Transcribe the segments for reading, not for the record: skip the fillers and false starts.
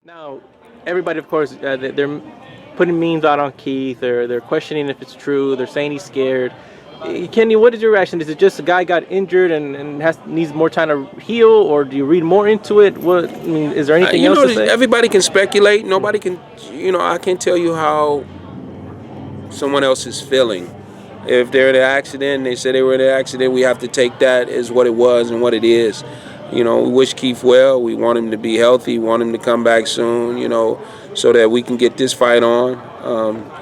Now, everybody, of course, they're putting memes out on Keith, or they're questioning if it's true. They're saying he's scared. Kenny, what is your reaction? Is it just a guy got injured and needs more time to heal, or do you read more into it? Is there anything else to say? Everybody can speculate. Nobody can, I can't tell you how someone else is feeling. If they're in an accident, they say they were in an accident, we have to take that as what it was and what it is. We wish Keith well. We want him to be healthy. We want him to come back soon, so that we can get this fight on.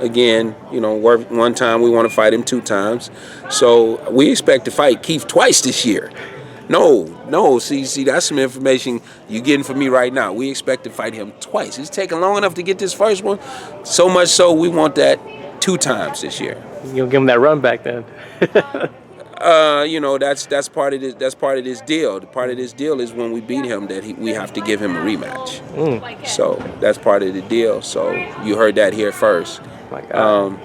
Again, one time we want to fight him 2 times. So we expect to fight Keith twice this year. No. See, that's some information you're getting from me right now. We expect to fight him twice. It's taken long enough to get this first one. So much so we want that 2 times this year. You'll give him that run back then. That's part of this. That's part of this deal. The part of this deal is when we beat him that we have to give him a rematch. So that's part of the deal. So you heard that here first. My God.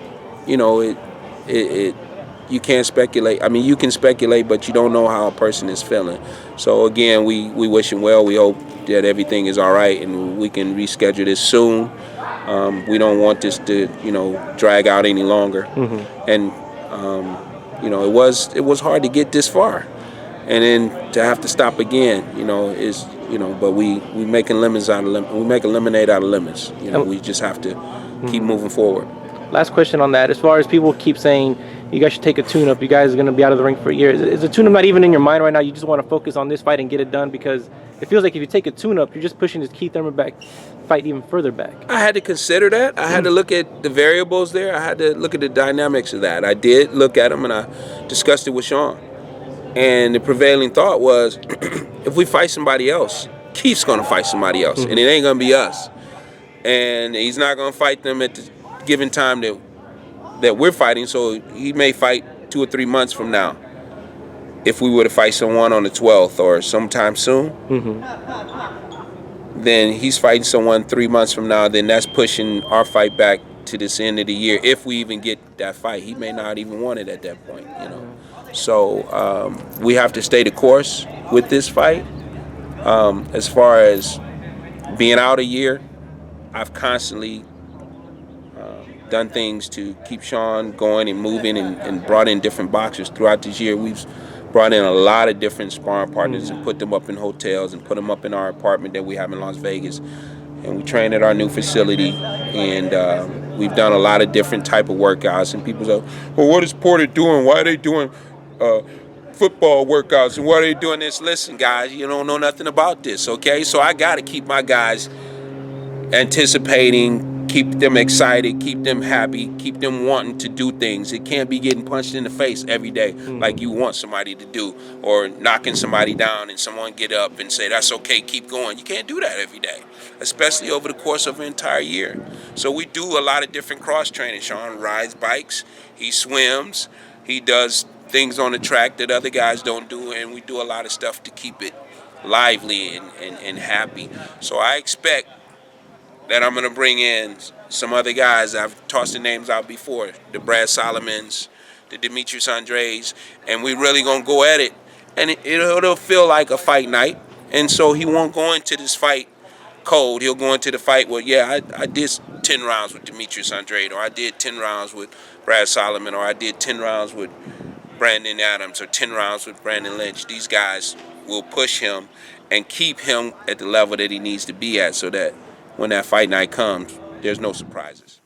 You can't speculate. I mean, you can speculate, but you don't know how a person is feeling. So again, we wish him well. We hope that everything is all right and we can reschedule this soon. We don't want this to, drag out any longer. And it was hard to get this far, and then to have to stop again, is But we making lemons out of we make a lemonade out of lemons. We just have to keep moving forward. Last question on that. As far as people keep saying you guys should take a tune-up, you guys are going to be out of the ring for a year. Is the tune-up not even in your mind right now? You just want to focus on this fight and get it done? Because it feels like if you take a tune-up, you're just pushing this Keith Thurman fight even further back. I had to consider that. I had to look at the variables there. I had to look at the dynamics of that. I did look at them, and I discussed it with Shawn. And the prevailing thought was, if we fight somebody else, Keith's going to fight somebody else, and it ain't going to be us. And he's not going to fight them at the given time that we're fighting, so he may fight 2 or 3 months from now. If we were to fight someone on the 12th or sometime soon, then he's fighting someone 3 months from now, then that's pushing our fight back to this end of the year. If we even get that fight, he may not even want it at that point, So we have to stay the course with this fight. As far as being out a year, I've constantly done things to keep Shawn going and moving and brought in different boxers throughout this year. We've brought in a lot of different sparring partners and put them up in hotels and put them up in our apartment that we have in Las Vegas. And we train at our new facility, and we've done a lot of different type of workouts. And people say, well, what is Porter doing? Why are they doing football workouts? And why are they doing this? Listen, guys, you don't know nothing about this, okay? So I got to keep my guys anticipating, keep them excited, keep them happy, keep them wanting to do things. It can't be getting punched in the face every day like you want somebody to do, or knocking somebody down and someone get up and say, that's okay, keep going. You can't do that every day, especially over the course of an entire year. So we do a lot of different cross-training. Shawn rides bikes, he swims, he does things on the track that other guys don't do, and we do a lot of stuff to keep it lively and happy. So I expect that I'm going to bring in some other guys. I've tossed the names out before, the Brad Solomons, the Demetrius Andres, and we're really going to go at it. And it'll feel like a fight night. And so he won't go into this fight cold. He'll go into the fight with, I did 10 rounds with Demetrius Andres, or I did 10 rounds with Brad Solomon, or I did 10 rounds with Brandon Adams, or 10 rounds with Brandon Lynch. These guys will push him and keep him at the level that he needs to be at, so that when that fight night comes, there's no surprises.